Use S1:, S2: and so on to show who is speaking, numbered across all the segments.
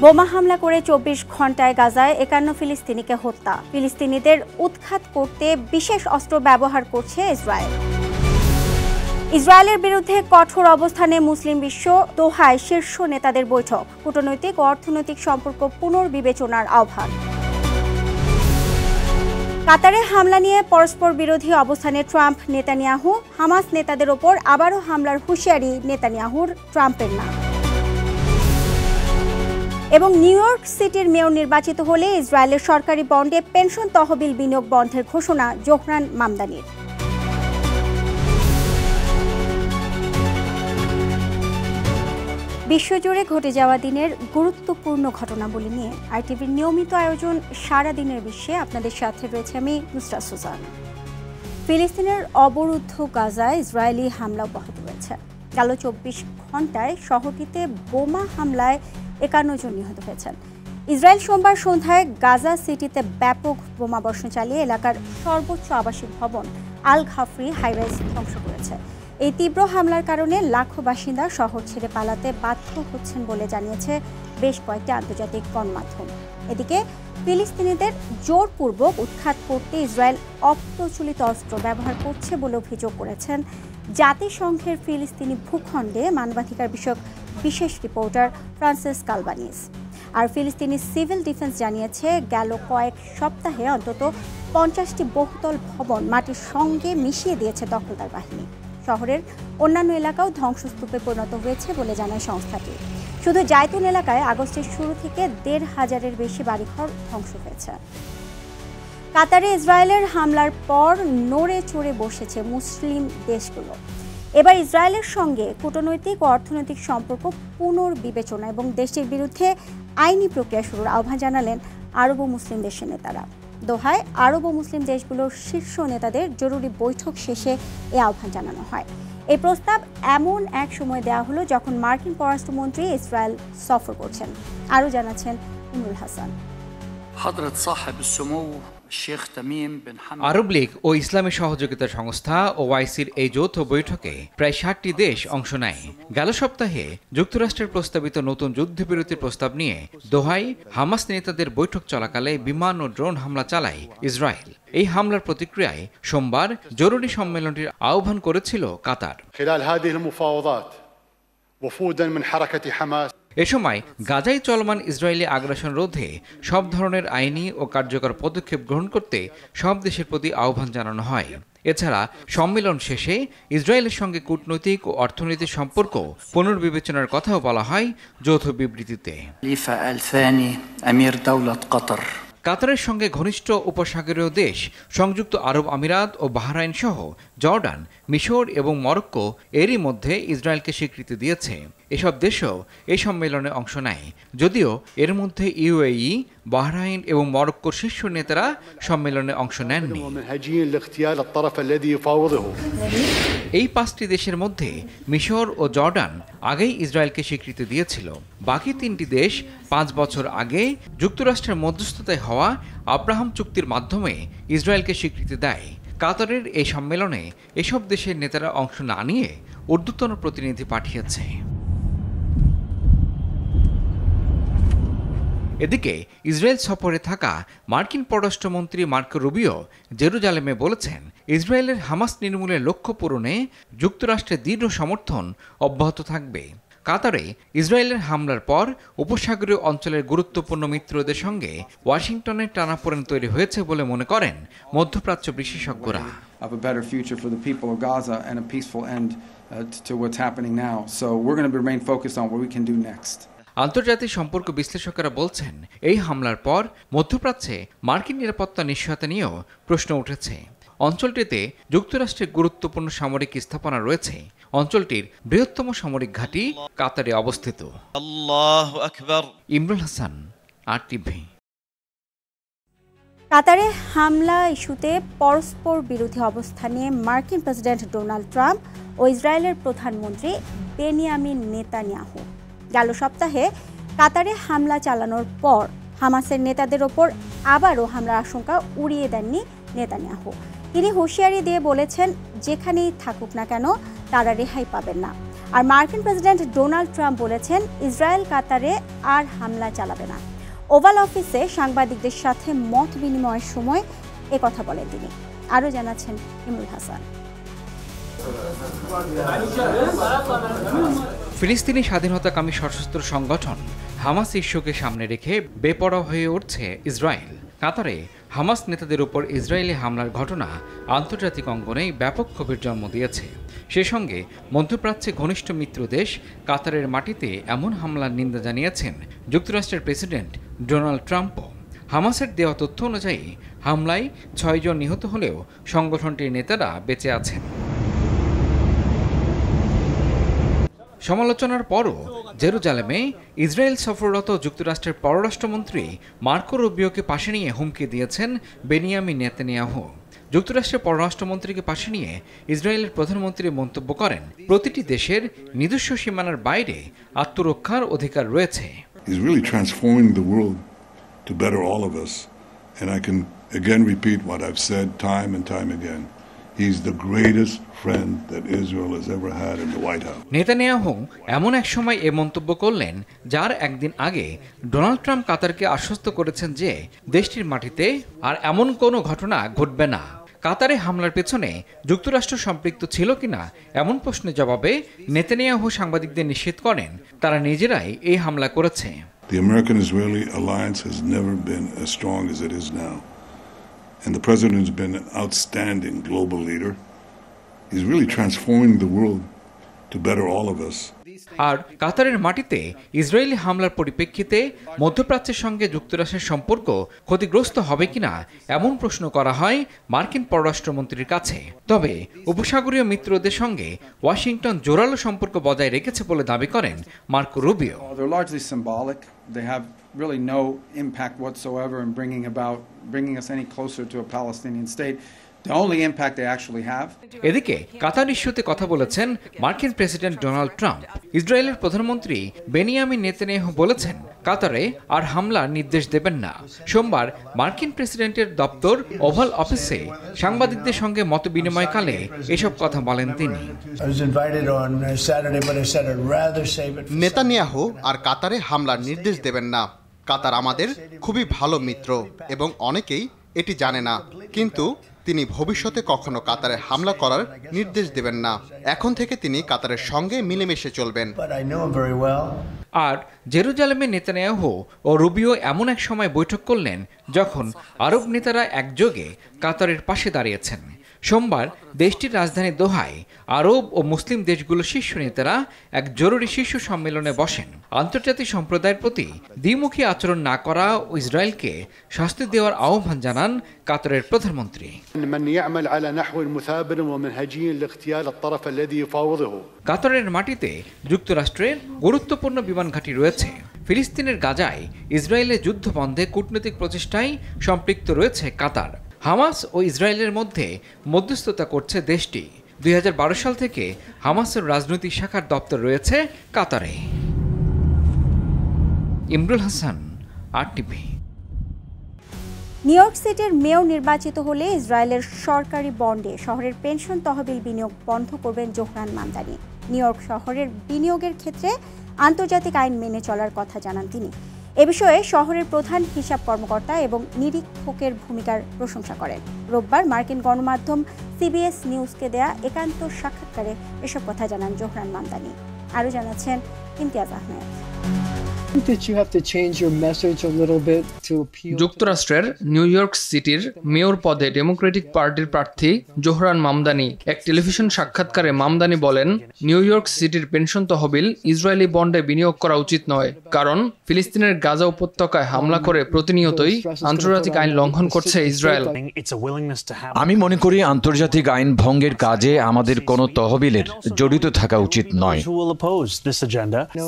S1: বোমা হামলা করে ২৪ ঘন্টায় গাজায় ৫১ ফিলিস্তিনিকে হত্যা। ফিলিস্তিনিদের উৎখাত করতে বিশেষ অস্ত্র ব্যবহার করছে ইসরায়েল। ইসরায়েলের বিরুদ্ধে কঠোর অবস্থানে মুসলিম বিশ্ব। দোহায় শীর্ষ নেতাদের বৈঠক। কূটনৈতিক ও অর্থনৈতিক সম্পর্ক পুনর্বিবেচনার আহ্বান। কাতারে হামলা নিয়ে পরস্পর বিরোধী অবস্থানে ট্রাম্প নেতানিয়াহু। হামাস নেতাদের ওপর আবারও হামলার হুঁশিয়ারি নেতানিয়াহুর, ট্রাম্পের না। এবং নিউ ইয়র্ক সিটির মেয়র নির্বাচিত হলে ইসরায়েলের সরকারি বন্ডে পেনশন তহবিল বিনিয়োগ বন্ধের ঘোষণা জোহরান মামদানির। বিশ্বজুড়ে ঘটে যাওয়া দিনের গুরুত্বপূর্ণ ঘটনাবলী নিয়ে আইটিভির নিয়মিত আয়োজন সারা দিনের বিশ্বে আপনাদের সাথে রয়েছে আমি নুসরাত সুজান। ফিলিস্তিনের অবরুদ্ধ গাজায় ইসরায়েলি হামলা অব্যাহত রয়েছে। গেল ২৪ ঘন্টায় শহরটিতে বোমা হামলায় ৫১ জন নিহত হয়েছেন। ইসরায়েল সোমবার সন্ধ্যায় গাজা সিটিতে ব্যাপক বোমাবর্ষণ চালিয়ে এলাকার সর্বোচ্চ আবাসিক ভবন আল ঘাফরি হাইরাইজ ধ্বংস করেছে। এই তীব্র হামলার কারণে লাখো বাসিন্দা শহর ছেড়ে পালাতে বাধ্য হচ্ছেন বলে জানিয়েছে বেশ কয়েকটি আন্তর্জাতিক গণমাধ্যম। এদিকে ফিলিস্তিনিদের জোরপূর্বক উৎখাত করতে ইসরায়েল অপ্রচলিত অস্ত্র ব্যবহার করছে বলে অভিযোগ করেছেন জাতিসংঘের ফিলিস্তিনি ভূখণ্ডে মানবাধিকার বিষয়ক বিশেষ রিপোর্টার ফ্রান্সিস কালবানিস। আর ফিলিস্তিনি সিভিল ডিফেন্স জানিয়েছে গেল কয়েক সপ্তাহে অন্তত ৫০টি বহুতল ভবন মাটির সঙ্গে মিশিয়ে দিয়েছে দখলদার বাহিনী। শহরের অন্যান্য এলাকাও ধ্বংসস্তূপে পরিণত হয়েছে বলে জানায় সংস্থাটি। শুধু জায়তুন এলাকায় আগস্টের শুরু থেকে ১৫০০-এর বেশি বাড়িঘর ধ্বংস হয়েছে। কাতারে ইসরায়েলের হামলার পর নড়ে চড়ে বসেছে মুসলিম দেশগুলো। এবার ইসরায়েলের সঙ্গে কূটনৈতিক ও অর্থনৈতিক সম্পর্ক পুনর্বিবেচনা এবং দেশটির বিরুদ্ধে আইনি প্রক্রিয়া শুরুর আহ্বান জানালেন আরব ও মুসলিম দেশের নেতারা। দোহায় আরব ও মুসলিম দেশগুলোর শীর্ষ নেতাদের জরুরি বৈঠক শেষে এই আহ্বান জানানো হয়। এই প্রস্তাব এমন এক সময় দেওয়া হলো যখন মার্কিন পররাষ্ট্রমন্ত্রী ইসরায়েল সফর করছেন। আরও জানাচ্ছেন ইমরুল হাসান।
S2: আরব লীগ ও ইসলামী সহযোগিতা সংস্থা ওআইসির এই যৌথ বৈঠকে প্রায় ৬০টি দেশ অংশ নেয়। গেল সপ্তাহে যুক্তরাষ্ট্রের প্রস্তাবিত নতুন যুদ্ধবিরতির প্রস্তাব নিয়ে দোহায় হামাস নেতাদের বৈঠক চলাকালে বিমান ও ড্রোন হামলা চালায় ইসরায়েল। এই হামলার প্রতিক্রিয়ায় সোমবার জরুরি সম্মেলনটির আহ্বান করেছিল কাতার। এ সময় গাজায় চলমান ইসরায়েলি আগ্রাসন রোধে সব ধরনের আইনি ও কার্যকর পদক্ষেপ গ্রহণ করতে সব দেশের প্রতি আহ্বান জানানো হয়। এছাড়া সম্মেলন শেষে ইসরায়েলের সঙ্গে কূটনৈতিক ও অর্থনৈতিক সম্পর্ক পুনর্বিবেচনার কথাও বলা হয় যৌথ বিবৃতিতে। কাতারের সঙ্গে ঘনিষ্ঠ উপসাগরীয় দেশ সংযুক্ত আরব আমিরাত ও বাহরাইন সহ জর্ডান, মিশর এবং মরক্কো এরই মধ্যে ইসরায়েলকে স্বীকৃতি দিয়েছে। এসব দেশও এই সম্মেলনে অংশ নেয়, যদিও এর মধ্যে ইউএই, বাহরাইন এবং মরক্কোর শীর্ষ নেতারা সম্মেলনে অংশ নেননি। এই ৫টি দেশের মধ্যে মিশর ও জর্ডান আগেই ইসরায়েলকে স্বীকৃতি দিয়েছিল। বাকি ৩টি দেশ ৫ বছর আগে যুক্তরাষ্ট্রের মধ্যস্থতায় হওয়া আব্রাহাম চুক্তির মাধ্যমে ইসরায়েলকে স্বীকৃতি দেয়। কাতারের এই সম্মেলনে এসব দেশের নেতারা অংশ না নিয়ে ঊর্ধ্বতন প্রতিনিধি পাঠিয়েছে। এদিকে ইসরায়েল সফরে থাকা মার্কিন পররাষ্ট্রমন্ত্রী মার্কো রুবিও জেরুজালেমে বলেছেন, ইসরায়েলের হামাস নির্মূলের লক্ষ্য পূরণে যুক্তরাষ্ট্রের দৃঢ় সমর্থন অব্যাহত থাকবে। কাতারে ইসরায়েলের হামলার পর উপসাগরীয় অঞ্চলের গুরুত্বপূর্ণ মিত্রদের সঙ্গে ওয়াশিংটনের টানাপোড়েন তৈরি হয়েছে বলে মনে করেন মধ্যপ্রাচ্য বিশেষজ্ঞরা। আন্তর্জাতিক সম্পর্ক বিশ্লেষকেরা বলছেন, এই হামলার পর মধ্যপ্রাচ্যে মার্কিন নিরাপত্তা নিশ্চয়তা নিয়েও প্রশ্ন উঠেছে। অঞ্চলটিতে যুক্তরাষ্ট্রের গুরুত্বপূর্ণ সামরিক স্থাপনা রয়েছে। অঞ্চলটির বৃহত্তম সামরিক ঘাঁটি কাতারে অবস্থিত। ইমরুল হাসান, আরটিভি।
S1: কাতারে হামলা ইস্যুতে পরস্পর বিরোধী অবস্থান নিয়ে মার্কিন প্রেসিডেন্ট ডোনাল্ড ট্রাম্প ও ইসরায়েলের প্রধানমন্ত্রী বেনিয়ামিন নেতানিয়াহু। গেল সপ্তাহে কাতারে হামলা চালানোর পর হামাসের নেতাদের ওপর আবারও হামলার আশঙ্কা উড়িয়ে দেননি নেতানিয়াহু। তিনি হুঁশিয়ারি দিয়ে বলেছেন, যেখানেই থাকুক না কেন তারা রেহাই পাবেন না। আর মার্কিন প্রেসিডেন্ট ডোনাল্ড ট্রাম্প বলেছেন ইসরায়েল কাতারে আর হামলা চালাবে না। ওভাল অফিসে সাংবাদিকদের সাথে মত বিনিময়ের সময় একথা বলেন তিনি। আরও জানাচ্ছেন ইমরুল হাসান।
S2: ফিলিস্তিনি স্বাধীনতাকামী সশস্ত্র সংগঠন হামাস ইস্যুকে সামনে রেখে বেপরোয়া হয়ে উঠছে ইসরায়েল। কাতারে হামাস নেতাদের উপর ইসরায়েলি হামলার ঘটনা আন্তর্জাতিক অঙ্গনে ব্যাপক ক্ষোভের জন্ম দিয়েছে। সে সঙ্গে মধ্যপ্রাচ্যে ঘনিষ্ঠ মিত্র দেশ কাতারের মাটিতে এমন হামলার নিন্দা জানিয়েছেন যুক্তরাষ্ট্রের প্রেসিডেন্ট ডোনাল্ড ট্রাম্পও। হামাসের দেওয়া তথ্য অনুযায়ী হামলায় 6 জন নিহত হলেও সংগঠনটির নেতারা বেঁচে আছেন। সমালোচনার পরও জেরুজালেমে ইসরায়েল সফররত যুক্তরাষ্ট্রের পররাষ্ট্রমন্ত্রী মার্কো রুবিওকে পাশে নিয়ে হুমকি দিয়েছেন বেনিয়ামিন নেতানিয়াহু। যুক্তরাষ্ট্রের পররাষ্ট্রমন্ত্রীকে পাশে নিয়ে ইসরায়েলের প্রধানমন্ত্রী মন্তব্য করেন, প্রতিটি দেশের নিজস্ব সীমানার বাইরে আত্মরক্ষার অধিকার রয়েছে।
S3: He's really transforming the world to better all of us. And I can again repeat what I've said time and time again. He's the greatest friend that Israel has ever had in the White House.
S2: Netanyahu এমন এক সময় এ মন্তব্য করলেন যার একদিন আগে Donald Trump কাতারকে আশ্বস্ত করেছেন যে দেশটির মাটিতে আর এমন কোনো ঘটনা ঘটবে না। কাতারে হামলার পেছনে যুক্তরাষ্ট্র সম্পৃক্ত ছিল কিনা এমন প্রশ্নের জবাবে নেতানিয়াহু সাংবাদিকদের নিশ্চিত করেন তারা নিজেরাই এই হামলা করেছে।
S3: The American-Israeli alliance has never been as strong as it is now. And the president has been an outstanding global leader. He's really transforming the world to better all of us.
S2: আর কাতারের মাটিতে Israeli হামলার পরিপ্রেক্ষিতে মধ্যপ্রাচ্যের সঙ্গে যুক্তরাষ্ট্রের সম্পর্ক ক্ষতিগ্রস্ত হবে কিনা এমন প্রশ্ন করা হয় মার্কিন পররাষ্ট্রমন্ত্রীর কাছে। তবে উপসাগরীয় মিত্রদের সঙ্গে ওয়াশিংটন জোরালো সম্পর্ক বজায় রেখেছে বলে দাবি করেন Marco Rubio.
S4: They have really no impact whatsoever in bringing us any closer to a Palestinian state. The only impact they actually have.
S2: এদিকে কাতার ইস্যুতে কথা বলেছেন মার্কিন প্রেসিডেন্ট ডোনাল্ড ট্রাম্প। ইসরায়েলের প্রধানমন্ত্রী বেনিয়ামিন নেতানিয়াহু বলেছেন কাতারে আর হামলার নির্দেশ দেবেন না। সোমবার মার্কিন প্রেসিডেন্টের দপ্তর ওভাল অফিসে সাংবাদিকদের সঙ্গে মত বিনিময়কালে এসব কথা বলেন তিনি।
S5: নেতানিয়াহু আর কাতারে হামলার নির্দেশ দেবেন না। কাতার আমাদের খুবই ভালো মিত্র এবং অনেকেই এটি জানে না, কিন্তু তিনি ভবিষ্যতে কখনো কাতারে হামলা করার নির্দেশ দেবেন না। এখন থেকে তিনি কাতারের সঙ্গে মিলেমিশে চলবেন।
S2: আর জেরুজালেমে নেতানিয়াহু ও রুবিও এমন এক সময় বৈঠক করলেন যখন আরব নেতারা একযোগে কাতারের পাশে দাঁড়িয়েছেন। সোমবার দেশটির রাজধানী দোহায় আরব ও মুসলিম দেশগুলোর শীর্ষ নেতারা এক জরুরি শীর্ষ সম্মেলনে বসেন। আন্তর্জাতিক সম্প্রদায়ের প্রতি দ্বিমুখী আচরণ না করা ও ইসরায়েলকে শাস্তি দেওয়ার আহ্বান জানান কাতারের প্রধানমন্ত্রী। কাতারের মাটিতে যুক্তরাষ্ট্রের গুরুত্বপূর্ণ বিমান ঘাঁটি রয়েছে। ফিলিস্তিনের গাজায় ইসরায়েলের যুদ্ধ বন্ধে কূটনৈতিক প্রচেষ্টায় সম্পৃক্ত রয়েছে কাতার। হামাস ও ইসরায়েলের মধ্যে মধ্যস্থতা করছে দেশটি। 2012 সাল থেকে হামাসের রাজনৈতিক শাখার দপ্তর রয়েছে কাতারে। Imrul Hasan, RTV।
S1: New York সিটির মেয়র নির্বাচিত হলে ইসরায়েলের সরকারি বন্ডে শহরের পেনশন তহবিল বিনিয়োগ বন্ধ করবেন জোহরান মামদানি। নিউ ইয়র্ক শহরের বিনিয়োগের ক্ষেত্রে আন্তর্জাতিক আইন মেনে চলার কথা জানান তিনি। এ বিষয়ে শহরের প্রধান হিসাব কর্মকর্তা এবং নিরীক্ষকের ভূমিকার প্রশংসা করেন। রোববার মার্কিন গণমাধ্যম CBS নিউজকে দেয়া একান্ত সাক্ষাৎকারে এসব কথা জানান জোহরান মামদানি। আরও জানাচ্ছেন ইমতিয়াজ আহমেদ।
S6: যুক্তরাষ্ট্রের নিউ ইয়র্ক সিটির মেয়র পদে ডেমোক্রেটিক পার্টির প্রার্থী জোহরান মামদানি এক টেলিভিশন সাক্ষাৎকারে মামদানি বলেন, নিউ ইয়র্ক সিটির পেনশন তহবিল ইসরায়েলি বন্ডে বিনিয়োগ করা উচিত নয়, কারণ ফিলিস্তিনের গাজা উপত্যকায় হামলা করে প্রতিনিয়তই আন্তর্জাতিক আইন লঙ্ঘন করছে ইসরায়েল।
S7: আমি মনে করি আন্তর্জাতিক আইন ভঙ্গের কাজে আমাদের কোনো তহবিলের জড়িত থাকা উচিত নয়।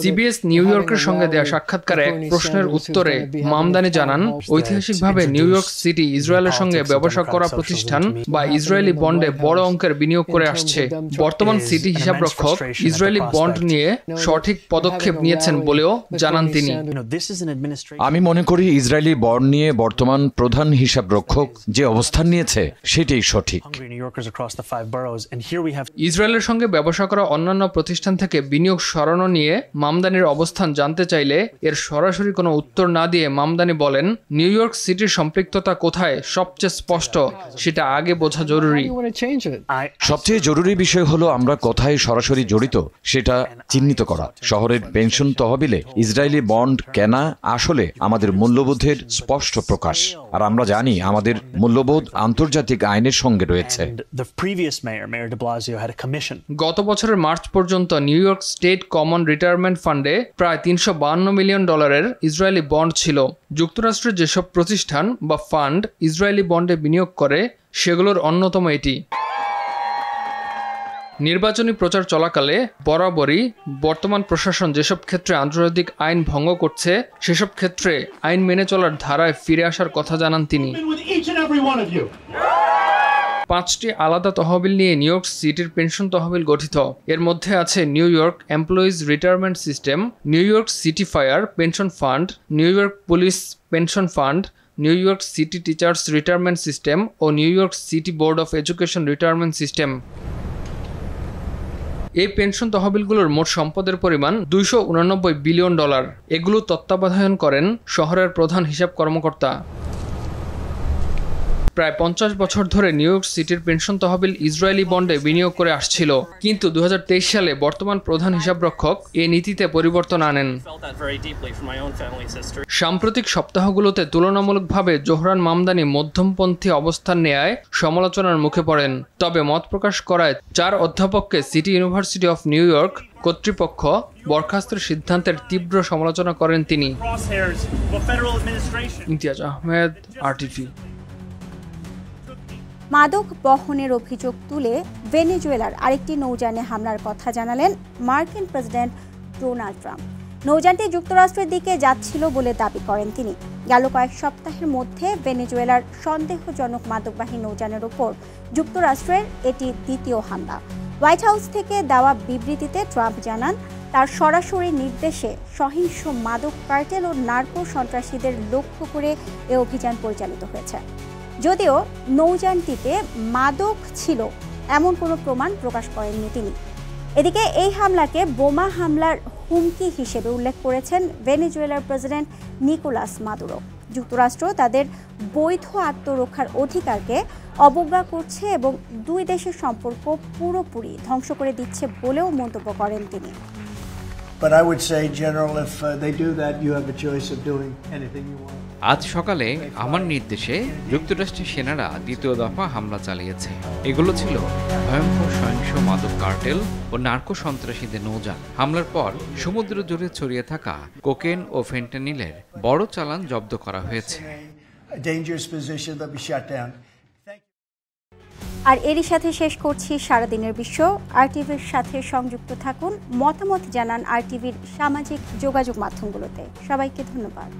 S6: CBS নিউ ইয়র্কের সঙ্গে দেয়া সাক্ষাৎকারে এক প্রশ্নের উত্তরে মামদানি জানান, ঐতিহাসিকভাবে নিউ ইয়র্ক সিটি ইসরায়েলের সঙ্গে ব্যবসা করা প্রতিষ্ঠান বা ইসরায়েলি বন্ডে বড় অঙ্কের বিনিয়োগ করে আসছে। বর্তমান সিটি হিসাবরক্ষক ইসরায়েলি বন্ড নিয়ে সঠিক পদক্ষেপ নিয়েছেন বলেও জানান তিনি।
S7: আমি মনে করি ইসরায়েলি বন্ড নিয়ে বর্তমান প্রধান হিসাবরক্ষক যে অবস্থান নিয়েছে সেটাই সঠিক।
S6: ইসরায়েলের সঙ্গে ব্যবসা করা অন্যান্য প্রতিষ্ঠান থেকে বিনিয়োগ সরানো নিয়ে মামদানির অবস্থান জানতে চাইলে এর সরাসরি কোনো উত্তর না দিয়ে মামদানি বলেন, নিউ ইয়র্ক সিটির সম্পৃক্ততা কোথায় সবচেয়ে স্পষ্ট, সেটা আগে বোঝা জরুরি।
S7: সবচেয়ে জরুরি বিষয় হলো আমরা কোথায় সরাসরি জড়িত সেটা চিহ্নিত করা। শহরের পেনশন তহবিলে ইসরায়েলি বন্ড কেনা আসলে আমাদের মূল্যবোধের স্পষ্ট প্রকাশ, আর আমরা জানি আমাদের মূল্যবোধ আন্তর্জাতিক আইনের সঙ্গে রয়েছে।
S6: গত বছরের মার্চ পর্যন্ত new York state common retirement ফান্ডে প্রায় $352 মিলিয়ন ইসরায়েলি বন্ড ছিল। যুক্তরাষ্ট্রের যেসব প্রতিষ্ঠান বা ফান্ড ইসরায়েলি বন্ডে বিনিয়োগ করে সেগুলোর অন্যতম এটি। নির্বাচনী প্রচার চলাকালে বরাবরই বর্তমান প্রশাসন যেসব ক্ষেত্রে আন্তর্জাতিক আইন ভঙ্গ করছে সেসব ক্ষেত্রে আইন মেনে চলার ধারায় ফিরে আসার কথা জানান তিনি। 5টি আলাদা তহবিল নিয়ে নিউ ইয়র্ক সিটির পেনশন তহবিল গঠিত। এর মধ্যে আছে New York employees retirement system, New York City fire pension fund, New York police pension fund, New York City teachers retirement system ও New York City board of education retirement system. এই pension তহবিলগুলোর মোট সম্পদের পরিমাণ $289 billion. এগুলো তত্ত্বাবধান করেন শহরের প্রধান হিসাব কর্মকর্তা। প্রায় 50 বছর ধরে নিউ ইয়র্ক সিটির পেনশন তহবিল ইসরায়েলি বন্ডে বিনিয়োগ করে আসছিল, কিন্তু 2023 সালে বর্তমান প্রধান হিসাবরক্ষক এই নীতিতে পরিবর্তন আনেন। সাম্প্রতিক সপ্তাহগুলোতে তুলনামূলকভাবে জোহরান মামদানি মধ্যমপন্থী অবস্থান নেয়ায় সমালোচনার মুখে পড়েন। তবে মত প্রকাশ করায় 4 অধ্যাপককে City University of New York কর্তৃপক্ষ বরখাস্তের সিদ্ধান্তের তীব্র সমালোচনা করেন তিনি। ইমতিয়াজ আহমেদ, RTV।
S1: মাদক বহনের অভিযোগ তুলে ভেনেজুয়েলার আরেকটি নৌযানে হামলার কথা জানালেন মার্কিন প্রেসিডেন্ট ডোনাল্ড ট্রাম্প। নৌযানটি যুক্তরাষ্ট্রের দিকে যাচ্ছিল বলে দাবি করেন তিনি। গেল কয়েক সপ্তাহের মধ্যে ভেনেজুয়েলার সন্দেহজনক মাদকবাহী নৌযানের উপর যুক্তরাষ্ট্রের এটি দ্বিতীয় হামলা। হোয়াইট হাউস থেকে দেওয়া বিবৃতিতে ট্রাম্প জানান, তার সরাসরি নির্দেশে সহিংস মাদক কার্টেল ও নার্কো সন্ত্রাসীদের লক্ষ্য করে এ অভিযান পরিচালিত হয়েছে। যদিও নৌযানটিতে মাদক ছিল এমন কোনো প্রমাণ প্রকাশ করেননি তিনি। এদিকে এই হামলাকে বোমা হামলার হুমকি হিসেবে উল্লেখ করেছেন ভেনেজুয়েলার প্রেসিডেন্ট নিকোলাস মাদুরো। যুক্তরাষ্ট্র তাদের বৈধ আত্মরক্ষার অধিকারকে অবজ্ঞা করছে এবং দুই দেশের সম্পর্ক পুরোপুরি ধ্বংস করে দিচ্ছে বলেও মন্তব্য করেন তিনি।
S8: But I would say, General, if they do that, you have a choice of doing anything you want.
S2: আজ সকালে আমার নির্দেশে যুক্তরাষ্ট্রের সেনারা দ্বিতীয় দফা হামলা চালিয়েছে। এগুলো ছিল ভয়ঙ্কর সহিংস মাদক কার্টেল ও নার্কো সন্ত্রাসীদের নৌযান। হামলার পর সমুদ্র জুড়ে ছড়িয়ে থাকা কোকেন ও ফেন্টানিলের বড় চালান জব্দ করা হয়েছে।
S1: আর এরই সাথে শেষ করছি সারাদিনের বিশ্ব। RTVর সাথে সংযুক্ত থাকুন, মতামত জানান RTVর সামাজিক যোগাযোগ মাধ্যমগুলোতে। সবাইকে ধন্যবাদ।